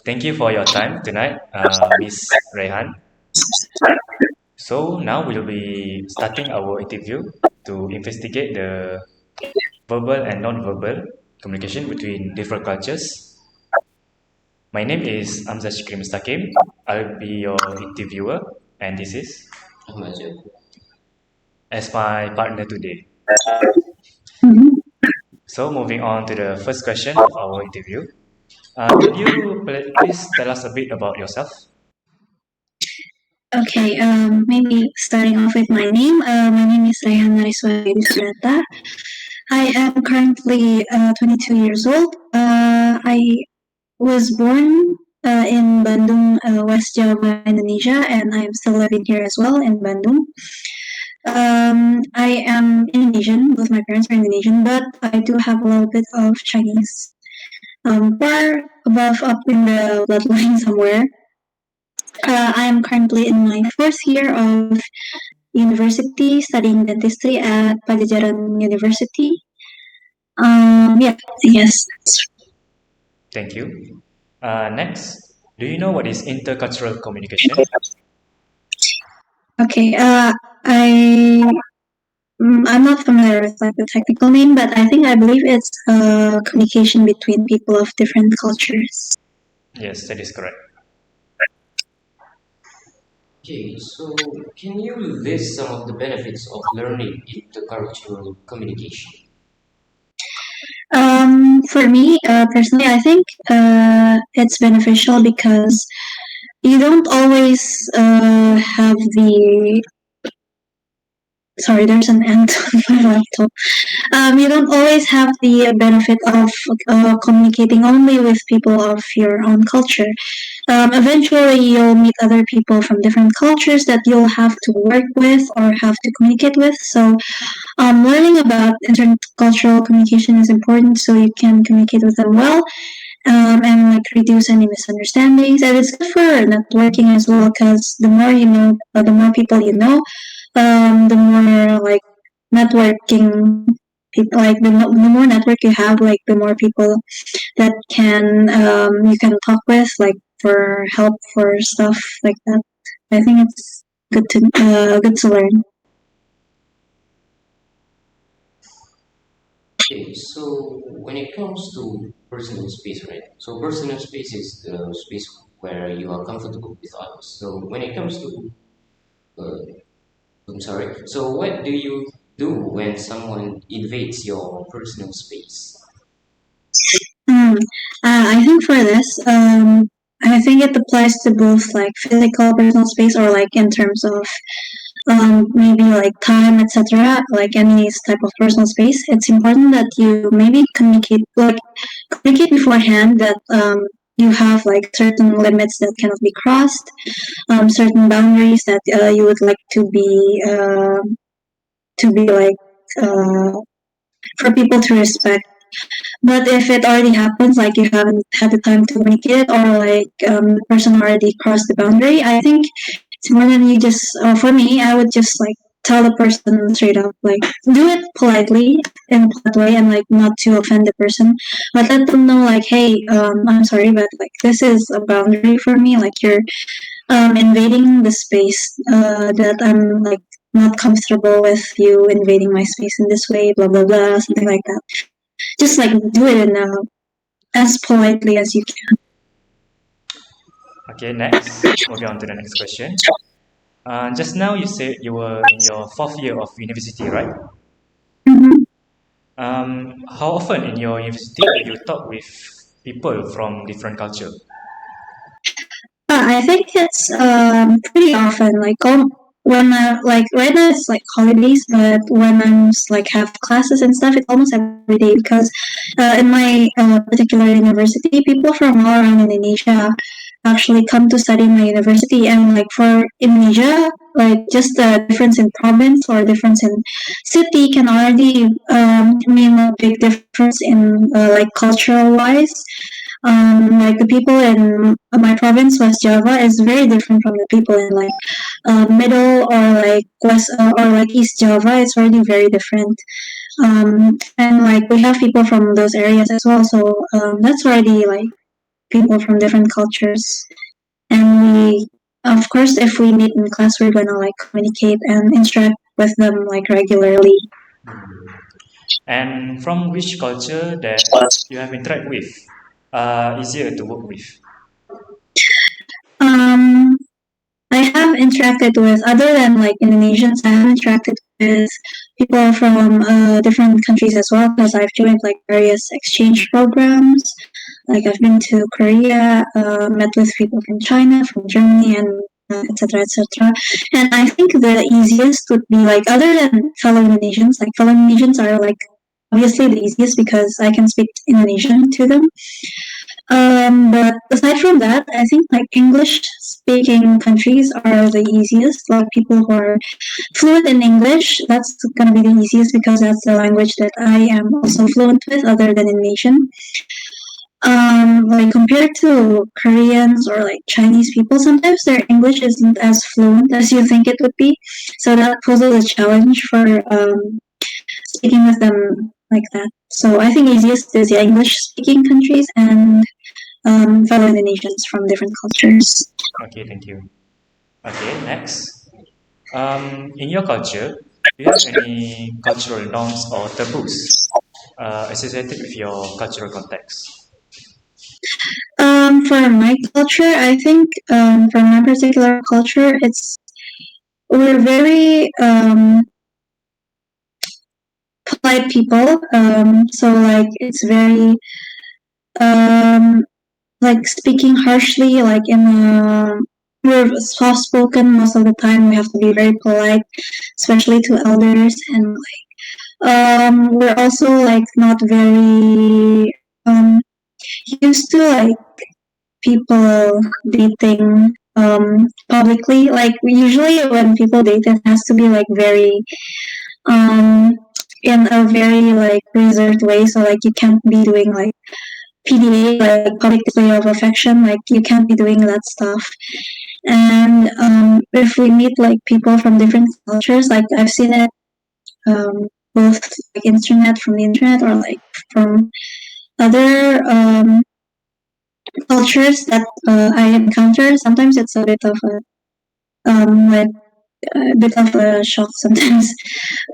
Thank you for your time tonight, Miss Reyhan. So now we'll be starting our interview to investigate the verbal and non-verbal communication between different cultures. My name is Amzar Syukri Mustaqim. I'll be your interviewer, and this is Ahmad. as my partner today. Mhm. So moving on to the first question of our interview. Could you please tell us a bit about yourself? Okay, maybe starting off with my name. My name is Reyhan. I am currently 22 years old. I was born in Bandung, West Java, Indonesia, and I am still living here as well in Bandung. I am Indonesian. Both my parents are Indonesian, but I do have a little bit of Chinese. Far above up in the bloodline somewhere. I am currently in my fourth year of university studying dentistry at Pajajaran University. Yeah, yes. Thank you. Next, do you know what is intercultural communication? Okay, I'm not familiar with like the technical name, but I believe it's communication between people of different cultures. Yes, that is correct. Okay, so can you list some of the benefits of learning intercultural communication? For me, personally, I think it's beneficial because you don't always have the sorry, there's an ant on my laptop. You don't always have the benefit of communicating only with people of your own culture. Eventually, you'll meet other people from different cultures that you'll have to work with or have to communicate with. So, learning about intercultural communication is important so you can communicate with them well, and like reduce any misunderstandings. And it's good for networking as well because the more you know, the more people you know, the more like networking people like the more network you have, like the more people that can you can talk with, like for help for stuff like that. I think it's good to learn. Okay, so when it comes to personal space, right? So personal space is the space where you are comfortable with others. So when it comes to, uh, I'm sorry. So what do you do when someone invades your personal space? Hmm. I think for this, I think it applies to both like physical personal space or like in terms of maybe like time, etc. Like any type of personal space. It's important that you maybe communicate beforehand that you have like certain limits that cannot be crossed, certain boundaries that you would like to be like uh, for people to respect. But if it already happens, like you haven't had the time to communicate it, or like the person already crossed the boundary, I think it's more than you just. For me, I would just like tell the person straight up, like do it politely in a polite way, and like not to offend the person, but let them know, like, hey, I'm sorry, but like this is a boundary for me. Like you're invading the space that I'm like not comfortable with you invading my space in this way, blah blah blah, something like that. Just like do it in as politely as you can. Okay, next, moving on to the next question. Just now you said you were in your fourth year of university, right? Mhm. How often in your university do you talk with people from different culture? I think it's pretty often. Like when like right now it's like holidays, but when I'm like have classes and stuff, it's almost every day because in my particular university, people from all around Indonesia actually come to study in my university. And like for Indonesia, like just the difference in province or difference in city can already mean a big difference in like cultural wise. Like the people in my province, West Java, is very different from the people in like middle or like west or like East Java. It's already very different. And like we have people from those areas as well, so that's already like people from different cultures. And we, of course, if we meet in class, we're gonna like communicate and interact with them like regularly. And from which culture that you have interact with easier to work with? Um, I have interacted with, other than like Indonesians, I have interacted with people from different countries as well, because I've joined like various exchange programs. Like I've been to Korea, met with people from China, from Germany, and etc. etc. And I think the easiest would be like, other than fellow Indonesians, like fellow Indonesians are like obviously the easiest because I can speak Indonesian to them. But aside from that, I think like English speaking countries are the easiest. Like people who are fluent in English, that's gonna be the easiest because that's the language that I am also fluent with, other than Indonesian. Like compared to Koreans or like Chinese people, sometimes their English isn't as fluent as you think it would be. So that poses a challenge for speaking with them like that. So I think easiest is yeah, English speaking countries and fellow Indonesians from different cultures. Okay, thank you. Okay, next. In your culture, do you have any cultural norms or taboos associated with your cultural context? For my culture, I think for my particular culture, we're very polite people. So like it's very like speaking harshly, like we're soft spoken most of the time. We have to be very polite, especially to elders, and we're also like not very used to like people dating publicly. Like usually when people date, it has to be like very um in a very like reserved way. So like you can't be doing like PDA, like public display of affection. Like you can't be doing that stuff. And if we meet like people from different cultures, like I've seen it both like internet from the internet or like from other cultures that I encounter. Sometimes it's a bit of like a bit of a shock sometimes.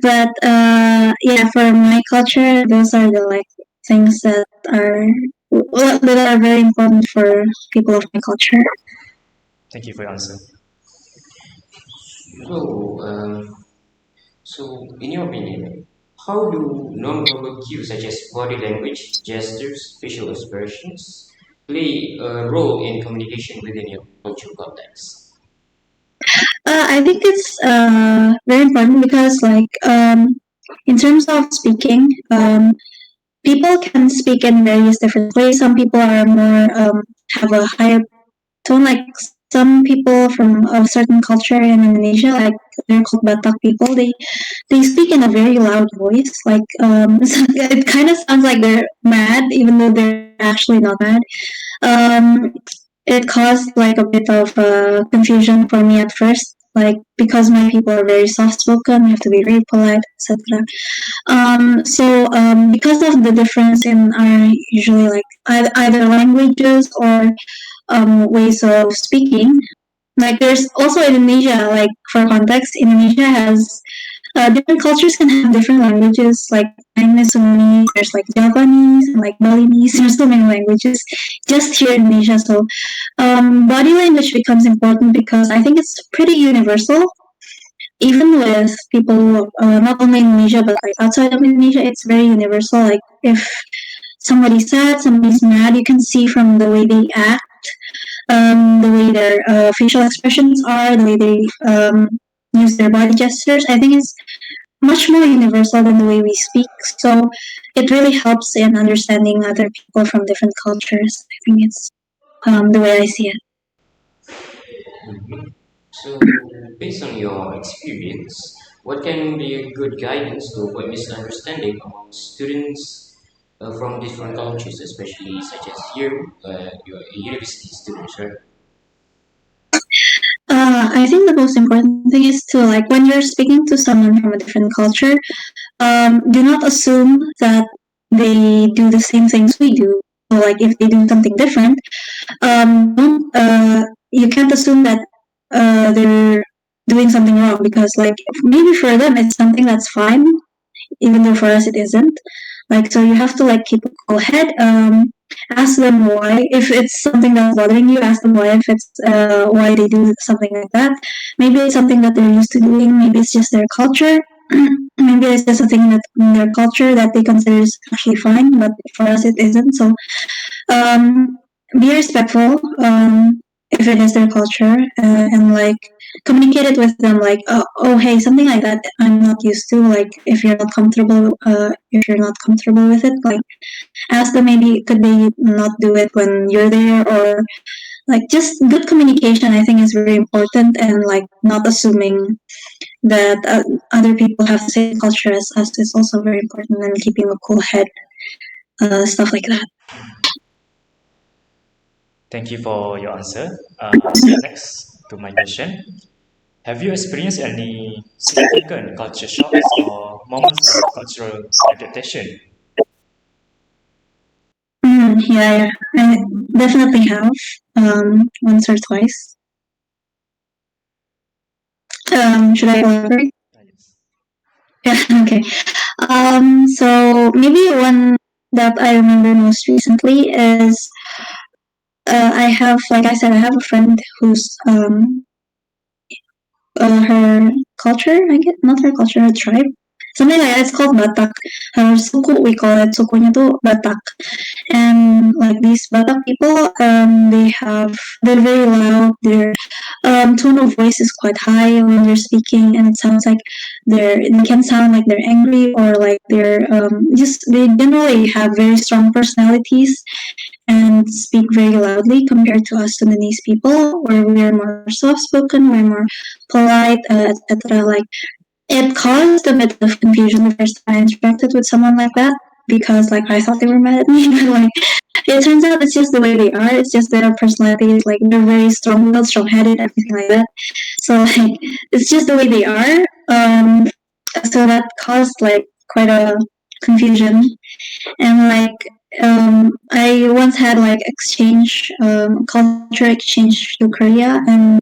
But yeah, for my culture, those are the like things that are that are very important for people of my culture. Thank you for your answer. So, in your opinion, how do non-verbal cues such as body language, gestures, facial expressions play a role in communication within your cultural context? I think it's very important because like in terms of speaking, people can speak in various different ways. Some people are more have a higher tone. Like some people from a certain culture in Indonesia, like they're called Batak people. They speak in a very loud voice. Like it kind of sounds like they're mad, even though they're actually not mad. Um, it caused like a bit of confusion for me at first. Like because my people are very soft spoken, we have to be very polite, etc. Because of the difference in our usually like either languages or ways of speaking, like there's also Indonesia, like for context, Indonesia has different cultures can have different languages. Like mine is Sundanese, there's like Javanese and like Balinese. There's so many languages just here in Indonesia. So body language becomes important because I think it's pretty universal. Even with people not only in Indonesia but like outside of Indonesia, it's very universal. Like if somebody's sad, somebody's mad, you can see from the way they act, the way their facial expressions are, the way they use their body gestures. I think it's much more universal than the way we speak. So it really helps in understanding other people from different cultures. I think it's the way I see it. Mhm. So, based on your experience, what can be a good guidance to avoid misunderstanding among students from different cultures, especially such as you're a university students, right? I think the most important thing is to like when you're speaking to someone from a different culture, do not assume that they do the same things we do. like if they do something different, don't you can't assume that they're doing something wrong, because like maybe for them it's something that's fine, even though for us it isn't. Like, so you have to like keep a cool head. Ask them why. If it's something that's bothering you, ask them why. If it's why they do something like that. Maybe it's something that they're used to doing. Maybe it's just their culture. Maybe it's just a thing that in their culture that they consider is actually fine, but for us it isn't. So be respectful. If it is their culture, and like communicate it with them, like, oh, hey, something like that I'm not used to. Like, if you're not comfortable with it, like ask them, maybe could they not do it when you're there, or like just good communication, I think, is very important, and like not assuming that other people have the same culture as us is also very important, and keeping a cool head, stuff like that. Thank you for your answer. Next to my question. Have you experienced any significant culture shocks or moments of cultural adaptation? Yeah, I definitely have, once or twice. Should I elaborate? Yes. Yeah, okay. So maybe one that I remember most recently is, I have, like I said, I have a friend who's her culture, I guess, not her culture, her tribe. Something like that. It's called Batak. Her suku, we call it, sukunya tuh Batak. And like these Batak people, they're very loud. Their tone of voice is quite high when they're speaking, and it sounds like they can sound like they're angry, or like they generally have very strong personalities and speak very loudly compared to us Sudanese people, where we are more soft spoken, we're more polite, etc. Like, it caused a bit of confusion the first time I interacted with someone like that, because like I thought they were mad at me, but like it turns out it's just the way they are. It's just their personalities. Like, they're very strong-willed, strong-headed, everything like that. So like it's just the way they are. So that caused like quite a confusion, and like I once had like culture exchange to Korea, and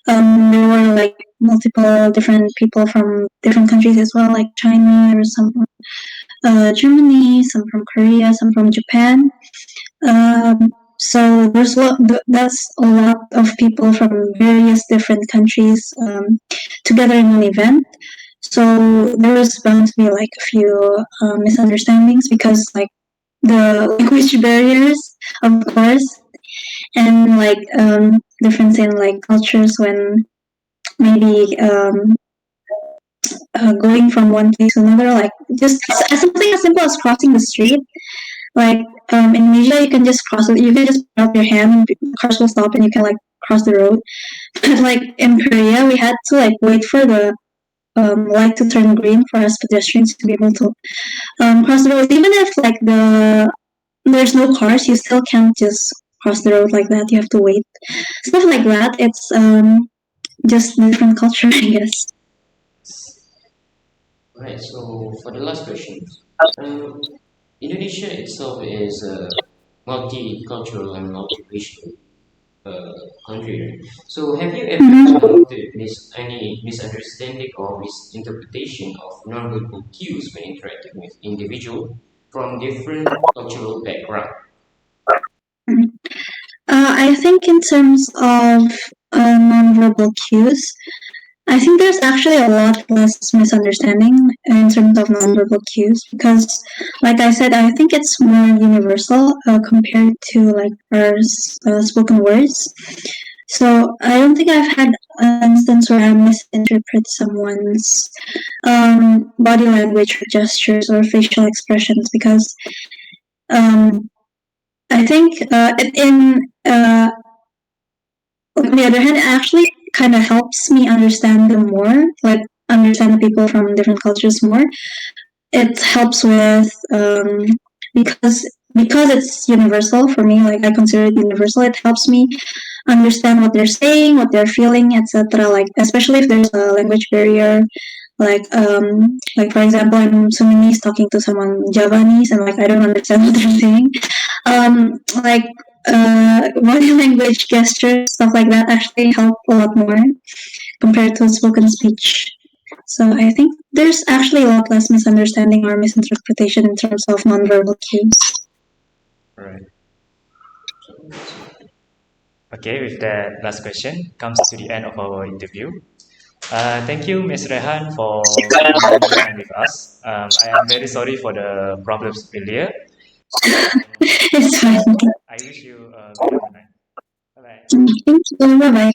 there were like multiple different people from different countries as well, like China, there was some from Germany, some from Korea, some from Japan. So that's a lot of people from various different countries together in an event. So there was bound to be like a few misunderstandings, because like the language barriers, of course, and like difference in like cultures, when maybe going from one place to another, like just something as simple as crossing the street. Like in Malaysia, you can just cross it. You can just put up your hand, and cars will stop, and you can like cross the road. But like in Korea, we had to like wait for the light to turn green for us pedestrians to be able to cross the road. Even if like there's no cars, you still can't just cross the road like that. You have to wait. Stuff like that. It's just different culture, I guess. Right. So for the last question, um, Indonesia itself is a multicultural and multiracial uh, country. Right? So have you ever encountered any misunderstanding or misinterpretation of nonverbal cues when interacting with individuals from different cultural background? I think in terms of nonverbal cues, I think there's actually a lot less misunderstanding in terms of nonverbal cues, because, like I said, I think it's more universal compared to like our spoken words. So I don't think I've had an instance where I misinterpret someone's body language or gestures or facial expressions, because I think on the other hand, it actually kind of helps me understand them more, like understand the people from different cultures more. It helps with because it's universal for me. Like, I consider it universal. It helps me understand what they're saying, what they're feeling, etc. Like, especially if there's a language barrier. Like for example, I'm Sudanese talking to someone Javanese, and like I don't understand what they're saying. Like body language, gestures, stuff like that actually help a lot more compared to spoken speech. So I think there's actually a lot less misunderstanding or misinterpretation in terms of nonverbal cues. Right. Okay, with that last question comes to the end of our interview. Thank you, Miss Rehan, for spending the time with us. I am very sorry for the problems earlier. It's fine. I wish you a good night. Bye bye. Thank you. Bye bye.